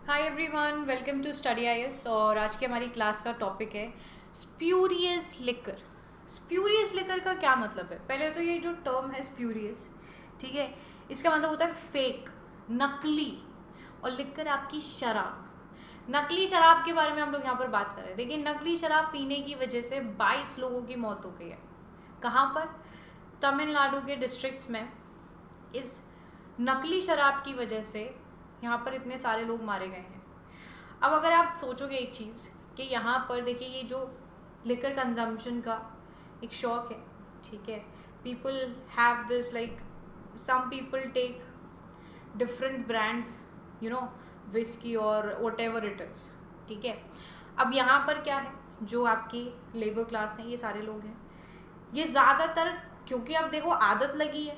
Hi everyone, welcome to Study IAS. और आज की हमारी क्लास का टॉपिक है स्प्यूरियस लिकर। स्प्यूरियस लिकर का क्या मतलब है? पहले तो ये जो टर्म है स्प्यूरियस, ठीक है, इसका मतलब होता है फेक, नकली, और लिकर आपकी शराब। नकली शराब के बारे में हम लोग यहाँ पर बात कर रहे हैं। देखिए, नकली शराब पीने की वजह से 22 लोगों की मौत हो गई है। कहाँ पर? तमिलनाडु के डिस्ट्रिक्ट्स में इस नकली शराब की वजह से यहाँ पर इतने सारे लोग मारे गए हैं। अब अगर आप सोचोगे एक चीज़ कि यहाँ पर देखिए, ये जो लिकर कंजम्पशन का एक शौक है, ठीक है, people have this, like some people take different brands, whisky और वट एवर इट इज़, ठीक है। अब यहाँ पर क्या है, जो आपकी लेबर क्लास है, ये सारे लोग हैं, ये ज़्यादातर, क्योंकि अब देखो आदत लगी है,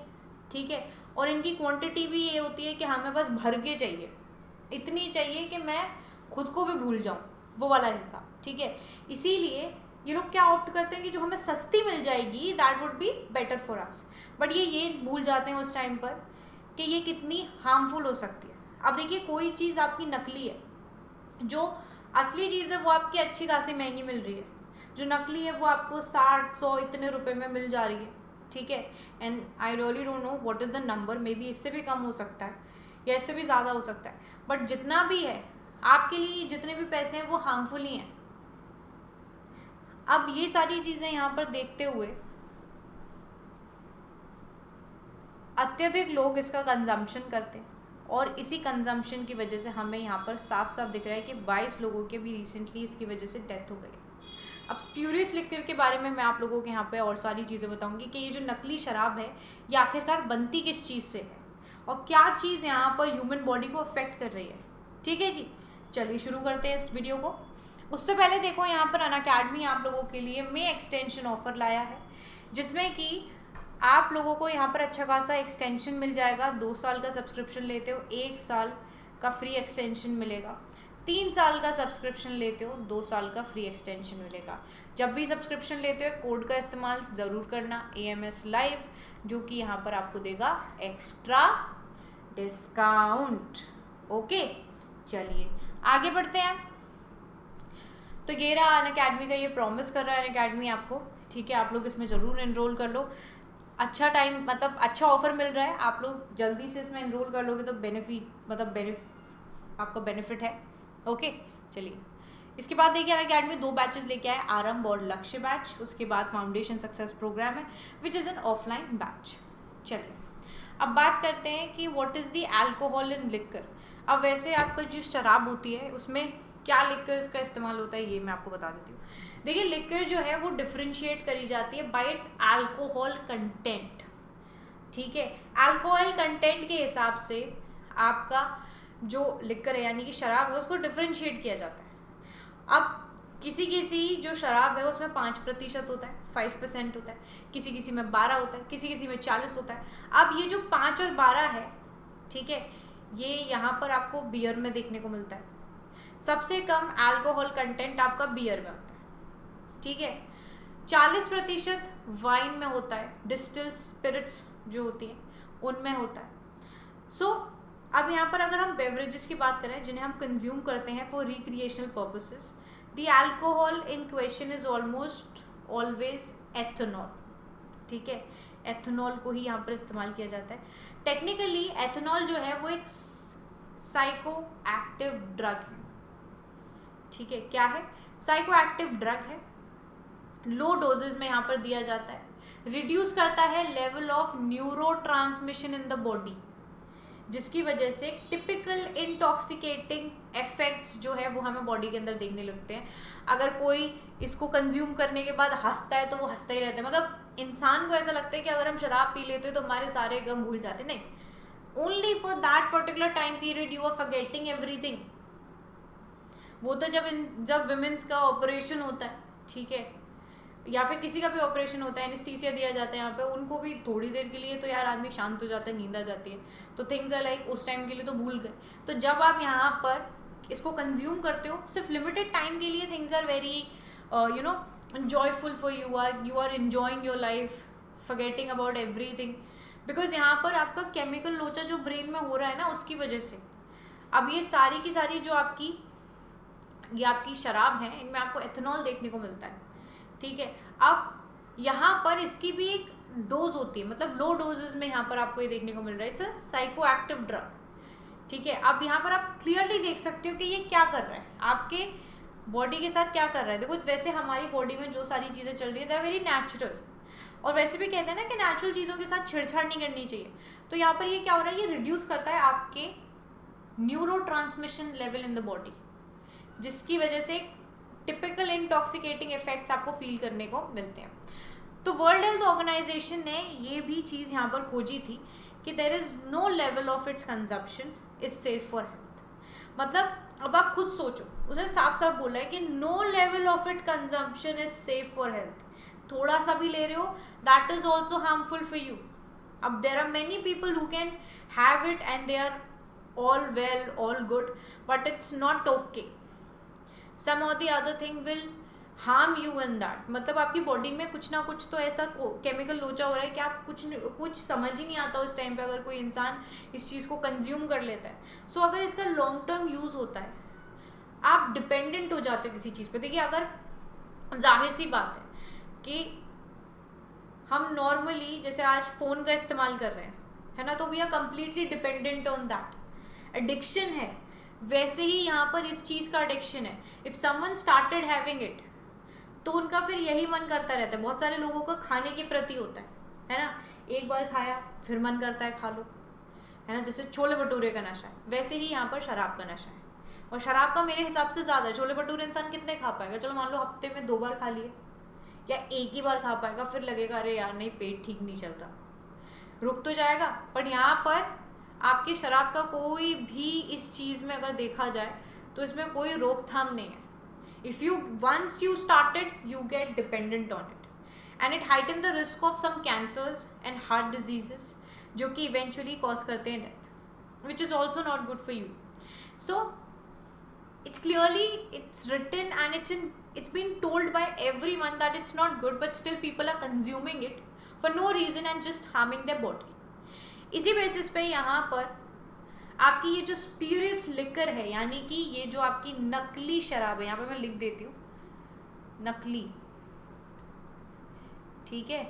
ठीक है, और इनकी क्वांटिटी भी ये होती है कि हमें बस भर के चाहिए, इतनी चाहिए कि मैं खुद को भी भूल जाऊँ, वो वाला हिसाब, ठीक है। इसीलिए ये लोग क्या ऑप्ट करते हैं कि जो हमें सस्ती मिल जाएगी, that would be better for us, but ये भूल जाते हैं उस टाइम पर कि ये कितनी हार्मफुल हो सकती है। अब देखिए, कोई चीज़ आपकी नकली है, जो असली चीज़ है वो आपकी अच्छी खासी महंगी मिल रही है, जो नकली है वो आपको 60-100 इतने रुपए में मिल जा रही है, ठीक है। And I really don't know what is the number, may be इससे भी कम हो सकता है या इससे भी ज़्यादा हो सकता है, बट जितना भी है आपके लिए, जितने भी पैसे हैं वो हार्मफुल ही हैं। अब ये सारी चीज़ें यहाँ पर देखते हुए अत्यधिक लोग इसका कंजम्पशन करते हैं, और इसी कंजम्पशन की वजह से हमें यहाँ पर साफ साफ दिख रहा है कि 22 लोगों के भी रिसेंटली इसकी वजह से डेथ हो गई। अब स्प्यूरियस लिकर के बारे में मैं आप लोगों के यहाँ पे और सारी चीज़ें बताऊंगी कि ये जो नकली शराब है ये आखिरकार बनती किस चीज़ से है और क्या चीज़ यहाँ पर ह्यूमन बॉडी को अफेक्ट कर रही है, ठीक है जी। चलिए शुरू करते हैं इस वीडियो को। उससे पहले देखो, यहाँ पर अनअकैडमी आप लोगों के लिए मे एक्सटेंशन ऑफर लाया है, जिसमें कि आप लोगों को यहाँ पर अच्छा खासा एक्सटेंशन मिल जाएगा। 2 साल का सब्सक्रिप्शन लेते हो, 1 साल का फ्री एक्सटेंशन मिलेगा। 3 साल का सब्सक्रिप्शन लेते हो, 2 साल का फ्री एक्सटेंशन मिलेगा। जब भी सब्सक्रिप्शन लेते हो कोड का इस्तेमाल ज़रूर करना, AMS लाइव, जो कि यहाँ पर आपको देगा एक्स्ट्रा डिस्काउंट। ओके, चलिए आगे बढ़ते हैं। तो ये रहा अनअकैडमी का, ये प्रॉमिस कर रहा है अनअकैडमी आपको, ठीक है। आप लोग इसमें ज़रूर एनरोल कर लो। अच्छा टाइम, मतलब अच्छा ऑफर मिल रहा है, आप लोग जल्दी से इसमें एनरोल कर लोगे तो आपका बेनिफिट है। ओके, चलिए इसके बाद देखिए अनअकैडमी 2 बैचेस लेके आए, आरंभ और लक्ष्य बैच। उसके बाद फाउंडेशन सक्सेस प्रोग्राम है, which is an offline batch. चलिए अब बात करते हैं कि what is the alcohol in liquor. अब वैसे आपका जो शराब होती है उसमें क्या लिकर का इस्तेमाल होता है, ये मैं आपको बता देती हूँ। देखिए, लिकर जो है वो डिफ्रेंशिएट करी जाती है बाय इट्स अल्कोहल कंटेंट, ठीक है। अल्कोहल कंटेंट के हिसाब से आपका जो लिकर है यानी कि शराब है उसको डिफ्रेंशिएट किया जाता है। अब किसी किसी जो शराब है उसमें 5% होता है, 5% होता है, किसी किसी में 12 होता है, किसी किसी में 40 होता है। अब ये जो 5 और 12 है, ठीक है, ये यहाँ पर आपको बियर में देखने को मिलता है। सबसे कम अल्कोहल कंटेंट आपका बियर में होता है, ठीक है। 40% वाइन में होता है, डिस्टिल स्पिरिट्स जो होती हैं उनमें होता है। सो अब यहाँ पर अगर हम बेवरेजेस की बात करें जिन्हें हम कंज्यूम करते हैं for recreational purposes, the alcohol in question is almost always ethanol, ठीक है। एथेनॉल को ही यहाँ पर इस्तेमाल किया जाता है। टेक्निकली एथेनॉल जो है वो एक साइको एक्टिव ड्रग है, ठीक है। क्या है? साइको एक्टिव ड्रग है, लो डोजेज में यहाँ पर दिया जाता है, रिड्यूस करता है level of neurotransmission in the body, जिसकी वजह से टिपिकल इंटॉक्सिकेटिंग इफेक्ट्स जो है वो हमें बॉडी के अंदर देखने लगते हैं। अगर कोई इसको कंज्यूम करने के बाद हंसता है तो वो हंसता ही रहता है, मतलब इंसान को ऐसा लगता है कि अगर हम शराब पी लेते हैं तो हमारे सारे गम भूल जाते, नहीं, only for that particular time period you are forgetting everything. वो तो जब विमेंस का ऑपरेशन होता है, ठीक है, या फिर किसी का भी ऑपरेशन होता है, एनेस्थीसिया दिया जाता है यहाँ पे, उनको भी थोड़ी देर के लिए तो यार आदमी शांत हो जाता है, नींद आ जाती है, तो थिंग्स आर लाइक उस टाइम के लिए तो भूल गए। तो जब आप यहाँ पर इसको कंज्यूम करते हो सिर्फ लिमिटेड टाइम के लिए, things are very joyful for you are enjoying your life, forgetting about everything, because यहाँ पर आपका केमिकल लोचा जो ब्रेन में हो रहा है ना, उसकी वजह से अब ये सारी की सारी जो ये आपकी शराब है, इनमें आपको एथेनॉल देखने को मिलता है, ठीक है। अब यहाँ पर इसकी भी एक डोज होती है, मतलब लो डोजेस में यहाँ पर आपको ये देखने को मिल रहा है, it's a psycho active drug, ठीक है। अब यहाँ पर आप क्लियरली देख सकते हो कि ये क्या कर रहा है, आपके बॉडी के साथ क्या कर रहा है। देखो वैसे हमारी बॉडी में जो सारी चीज़ें चल रही है दे आर वेरी नेचुरल, और वैसे भी कहते हैं ना कि नेचुरल चीज़ों के साथ छेड़छाड़ नहीं करनी चाहिए। तो यहाँ पर ये क्या हो रहा है, ये रिड्यूस करता है आपके neurotransmission level in the body, जिसकी वजह से टिपिकल इंटॉक्सिकेटिंग इफेक्ट्स आपको फील करने को मिलते हैं। तो वर्ल्ड हेल्थ ऑर्गेनाइजेशन ने ये भी चीज़ यहाँ पर खोजी थी कि there is no level of its consumption is safe for health. मतलब अब आप खुद सोचो, उसने साफ साफ बोला है कि no level of it consumption is safe for health. थोड़ा सा भी ले रहे हो that is also harmful for you. अब there are many people who can have it and they are all well, all good, but it's not okay. Some or the other thing will harm you in that. मतलब आपकी body में कुछ ना कुछ तो ऐसा chemical लोचा हो रहा है कि आप कुछ समझ ही नहीं आता उस टाइम पे अगर कोई इंसान इस चीज़ को कंज्यूम कर लेता है। सो अगर इसका लॉन्ग टर्म यूज़ होता है, आप डिपेंडेंट हो जाते हो किसी चीज़ पे। देखिए अगर जाहिर सी बात है कि हम नॉर्मली जैसे आज फ़ोन का इस्तेमाल कर रहे हैं, है ना, तो we are completely dependent on that. Addiction है, वैसे ही यहाँ पर इस चीज़ का एडिक्शन है। If someone started having it तो उनका फिर यही मन करता रहता है। बहुत सारे लोगों का खाने के प्रति होता है ना, एक बार खाया फिर मन करता है खा लो, है ना, जैसे छोले भटूरे का नशा है, वैसे ही यहाँ पर शराब का नशा है। और शराब का मेरे हिसाब से ज़्यादा है। छोले भटूरे इंसान कितने खा पाएगा, चलो मान लो हफ्ते में 2 बार खा लिए, या एक ही बार खा पाएगा, फिर लगेगा अरे यार नहीं पेट ठीक नहीं चल रहा, रुक तो जाएगा। बट यहाँ पर आपके शराब का कोई भी इस चीज़ में अगर देखा जाए तो इसमें कोई रोकथाम नहीं है। If you once you started you get dependent on it and it heighten the risk of some cancers and heart diseases, जो कि इवेंचुअली कॉज करते हैं death, which is also not good for you. So it's clearly it's written and it's been told by everyone that it's not good, but still people are consuming it for no reason and just harming their body. इसी basis पे यहाँ पर आपकी ये जो स्पिरियस liquor है, यानी कि ये जो आपकी नकली शराब है, यहाँ पे मैं लिख देती हूँ नकली, ठीक है,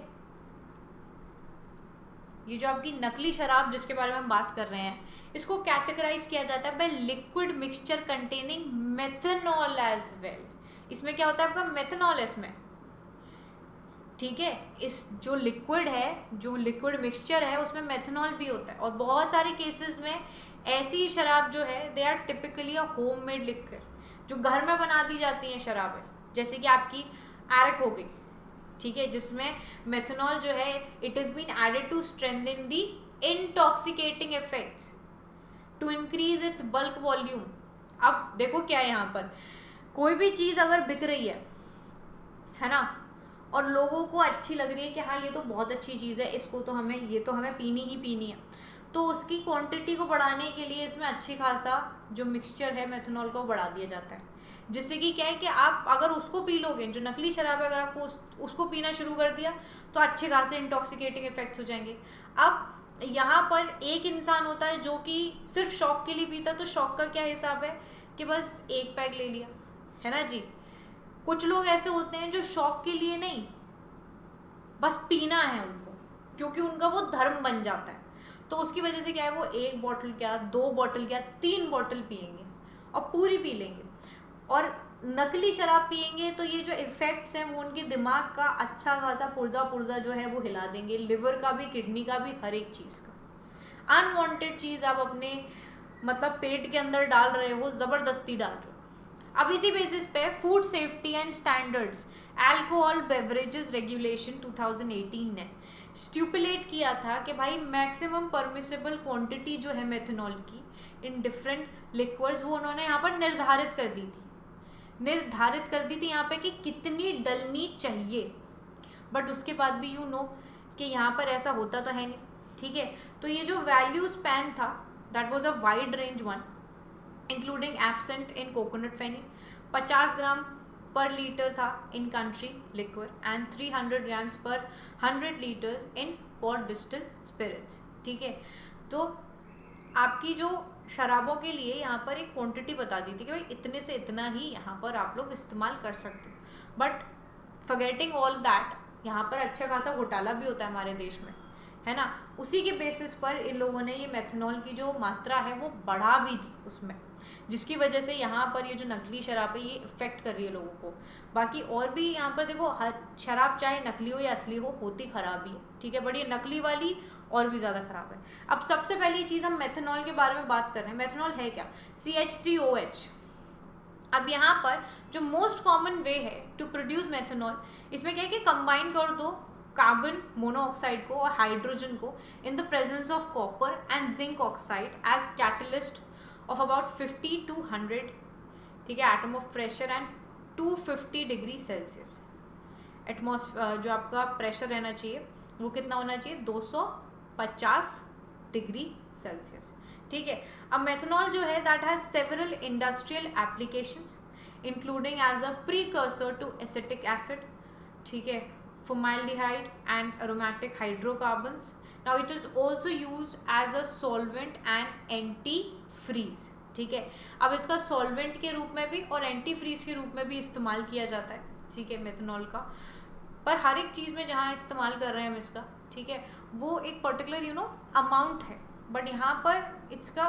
ये जो आपकी नकली शराब जिसके बारे में हम बात कर रहे हैं, इसको कैटेगराइज किया जाता है by liquid mixture containing methanol as well. इसमें क्या होता है, आपका मेथनॉल इसमें, ठीक है। इस जो लिक्विड है, जो लिक्विड मिक्सचर है, उसमें मेथनॉल भी होता है। और बहुत सारे केसेस में ऐसी शराब जो है they are typically a home made liquid, जो घर में बना दी जाती हैं शराबें, जैसे कि आपकी एरक हो गई, ठीक है, जिसमें मेथनॉल जो है it is been added to strengthen the intoxicating effects to increase its bulk volume. अब देखो क्या है, यहाँ पर कोई भी चीज़ अगर बिक रही है ना, और लोगों को अच्छी लग रही है कि हाँ ये तो बहुत अच्छी चीज़ है, इसको तो हमें ये तो हमें पीनी ही पीनी है, तो उसकी क्वांटिटी को बढ़ाने के लिए इसमें अच्छी खासा जो मिक्सचर है मेथनॉल का वो बढ़ा दिया जाता है, जिससे कि क्या है कि आप अगर उसको पी लोगे, जो नकली शराब है, अगर आपको उसको पीना शुरू कर दिया तो अच्छे खासे इंटॉक्सिकेटिंग इफेक्ट्स हो जाएंगे। अब यहाँ पर एक इंसान होता है जो कि सिर्फ शौक के लिए पीता, तो शौक का क्या हिसाब है कि बस एक पैक ले लिया, है ना जी। कुछ लोग ऐसे होते हैं जो शौक के लिए नहीं, बस पीना है उनको, क्योंकि उनका वो धर्म बन जाता है, तो उसकी वजह से क्या है, वो 1 बॉटल क्या 2 बॉटल क्या 3 बॉटल पियेंगे और पूरी पी लेंगे। और नकली शराब पियेंगे तो ये जो इफ़ेक्ट्स हैं वो उनके दिमाग का अच्छा खासा पुर्जा जो है वो हिला देंगे, लिवर का भी, किडनी का भी, हर एक चीज़ का। अनवांटेड चीज़ आप अपने मतलब पेट के अंदर डाल रहे हो, ज़बरदस्ती डाल रहे हो। अब इसी बेसिस पे food safety and standards alcohol beverages regulation 2018 ने स्टिपुलेट किया था कि भाई मैक्सिमम परमिसिबल क्वांटिटी जो है मेथनॉल की इन डिफरेंट लिक्विड्स, वो उन्होंने यहाँ पर निर्धारित कर दी थी यहाँ पे कि कितनी डलनी चाहिए। बट उसके बाद भी यू नो कि यहाँ पर ऐसा होता तो है नहीं, ठीक है। तो ये जो वैल्यू स्पैन था that was a wide range one, including absent in coconut feni, 50 gram per litre था in country liquid and 300 grams per 100 litres in pot distil spirits, ठीक है। तो आपकी जो शराबों के लिए यहाँ पर एक क्वांटिटी बता दी थी कि भाई इतने से इतना ही यहाँ पर आप लोग इस्तेमाल कर सकते हो, बट फॉरगेटिंग ऑल दैट यहाँ पर अच्छा खासा घोटाला भी होता है हमारे देश में, है ना। उसी के बेसिस पर इन लोगों ने ये मेथनॉल की जो मात्रा है वो बढ़ा भी थी उसमें, जिसकी वजह से यहाँ पर ये जो नकली शराब है ये इफेक्ट कर रही है लोगों को। बाकी और भी यहाँ पर देखो, हर शराब चाहे नकली हो या असली हो, होती खराब ही है, ठीक है, बट ये नकली वाली और भी ज़्यादा खराब है। अब सबसे पहली चीज़ हम मेथनॉल के बारे में बात कर रहे हैं। मेथनॉल है क्या? CH3OH। अब यहाँ पर जो मोस्ट कॉमन वे है टू प्रोड्यूस मेथनॉल, इसमें क्या है कि कंबाइन कर दो कार्बन मोनोऑक्साइड को और हाइड्रोजन को in the presence of copper and zinc oxide as catalyst of about 50 to 100, ठीक है, atom of pressure and 250 degree Celsius. Atmosphere जो आपका प्रेशर रहना चाहिए वो कितना होना चाहिए? 250 डिग्री सेल्सियस, ठीक है। अब मेथनॉल जो है that has several industrial applications including as a precursor to acetic acid, ठीक है, formaldehyde and aromatic hydrocarbons. Now it is also used as a solvent and anti-freeze, ठीक है। अब इसका सॉल्वेंट के रूप में भी और एंटी फ्रीज के रूप में भी इस्तेमाल किया जाता है, ठीक है, मेथनॉल का। पर हर एक चीज़ में जहाँ इस्तेमाल कर रहे हैं हम इसका, ठीक है, वो एक पर्टिकुलर अमाउंट है, बट यहाँ पर इसका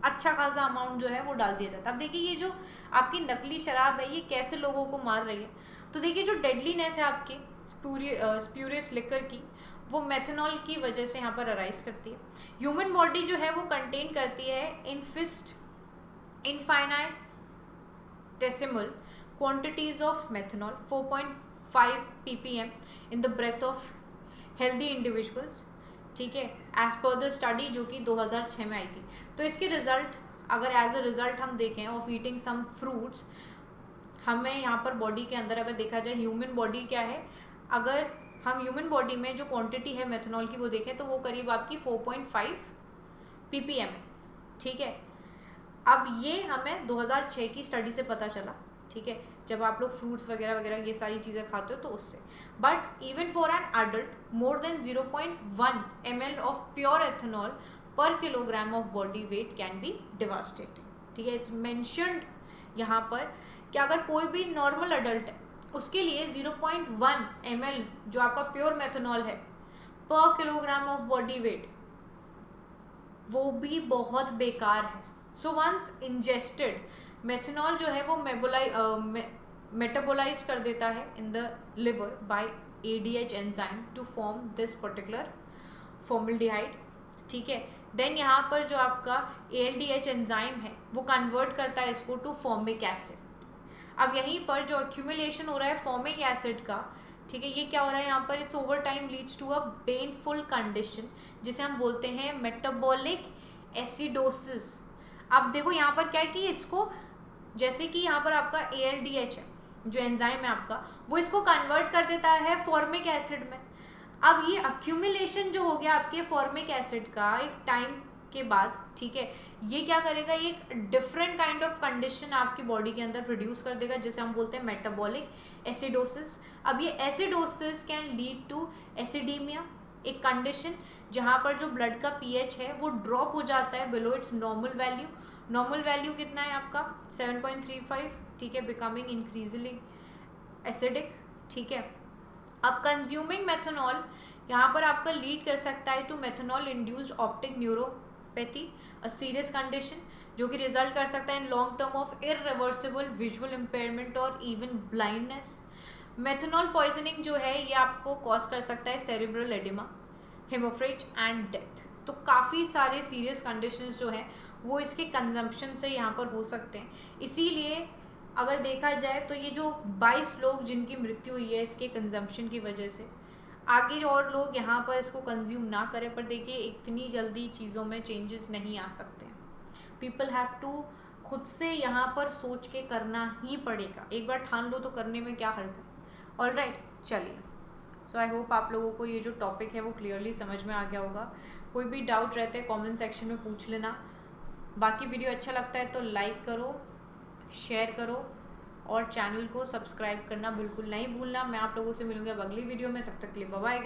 अच्छा खासा अमाउंट जो है वो डाल दिया जाता है। अब देखिए ये जो आपकी नकली शराब है ये कैसे लोगों को मार रही है, तो देखिए जो डेडलीनेस है आपकी स्प्यूरियस लिकर की, वो मेथनॉल की वजह से यहाँ पर अराइज करती है। ह्यूमन बॉडी जो है वो कंटेन करती है infinitesimal quantities of methanol 4.5 ppm in the breath of healthy individuals, ठीक है, एज पर द स्टडी जो कि 2006 में आई थी। तो इसके रिजल्ट अगर एज अ रिजल्ट हम देखें ऑफ ईटिंग सम फ्रूट्स, हमें यहाँ पर बॉडी के अंदर अगर देखा जाए ह्यूमन बॉडी क्या है, अगर हम ह्यूमन बॉडी में जो क्वांटिटी है मेथनॉल की वो देखें तो वो करीब आपकी 4.5 ppm है, ठीक है। अब ये हमें 2006 की स्टडी से पता चला, ठीक है, जब आप लोग फ्रूट्स वगैरह वगैरह ये सारी चीज़ें खाते हो तो उससे। But even for an adult more than 0.1 ml of pure ethanol per kilogram of body weight can be devastating, ठीक है। इट्स मेंशन्ड यहाँ पर कि अगर कोई भी नॉर्मल अडल्ट है उसके लिए 0.1 ml जो आपका प्योर मेथनॉल है पर किलोग्राम ऑफ बॉडी वेट, वो भी बहुत बेकार है। सो वंस इंजेस्टेड मेथनॉल जो है वो मेटाबोलाइज कर देता है in the liver by ADH enzyme to form this particular formaldehyde, ठीक है। देन यहाँ पर जो आपका ALDH एंजाइम है वो कन्वर्ट करता है इसको टू फॉर्मिक एसिड। अब यहीं पर जो एक्यूमुलेशन हो रहा है फॉर्मिक एसिड का, ठीक है, ये क्या हो रहा है यहाँ पर, it's over time leads to a painful condition जिसे हम बोलते हैं मेटाबॉलिक एसिडोसिस। अब देखो यहाँ पर क्या है कि इसको, जैसे कि यहाँ पर आपका ALDH है जो एंजाइम है आपका, वो इसको कन्वर्ट कर देता है फॉर्मिक एसिड में। अब ये अक्यूमुलेशन जो हो गया आपके फॉर्मिक एसिड का एक टाइम के बाद, ठीक है, ये क्या करेगा, एक डिफरेंट काइंड ऑफ कंडीशन आपकी बॉडी के अंदर प्रोड्यूस कर देगा जिसे हम बोलते हैं मेटाबॉलिक एसिडोसिस। अब ये acidosis can lead to acidaemia, एक कंडीशन जहाँ पर जो ब्लड का pH है वो ड्रॉप हो जाता है below it's normal value. Normal value कितना है आपका 7.35, ठीक है, बिकमिंग इंक्रीजली एसिडिक, ठीक है। अब कंज्यूमिंग मेथनॉल यहाँ पर आपका लीड कर सकता है to methanol induced optic neuropathy, a serious condition जो कि रिजल्ट कर सकता है in long term of irreversible visual impairment और इवन ब्लाइंडनेस। मेथनॉल पॉइजनिंग जो है ये आपको कॉज कर सकता है cerebral oedema, haemorrhage and death. तो काफ़ी सारे सीरियस कंडीशंस जो हैं वो इसके कंजम्पशन से यहाँ पर हो सकते हैं। इसीलिए अगर देखा जाए तो ये जो 22 लोग जिनकी मृत्यु हुई है इसके कंजम्पशन की वजह से, आगे और लोग यहाँ पर इसको कंज्यूम ना करें, पर देखिए इतनी जल्दी चीज़ों में चेंजेस नहीं आ सकते हैं। पीपल हैव टू खुद से यहाँ पर सोच के करना ही पड़ेगा, एक बार ठान लो तो करने में क्या हर्ज है। ऑलराइट, चलिए, सो आई होप आप लोगों को ये जो टॉपिक है वो क्लियरली समझ में आ गया होगा। कोई भी डाउट रहते हैं कमेंट सेक्शन में पूछ लेना। बाकी वीडियो अच्छा लगता है तो लाइक करो, शेयर करो और चैनल को सब्सक्राइब करना बिल्कुल नहीं भूलना। मैं आप लोगों से मिलूंगी अब अगली वीडियो में, तब तक के लिए बाय बाय।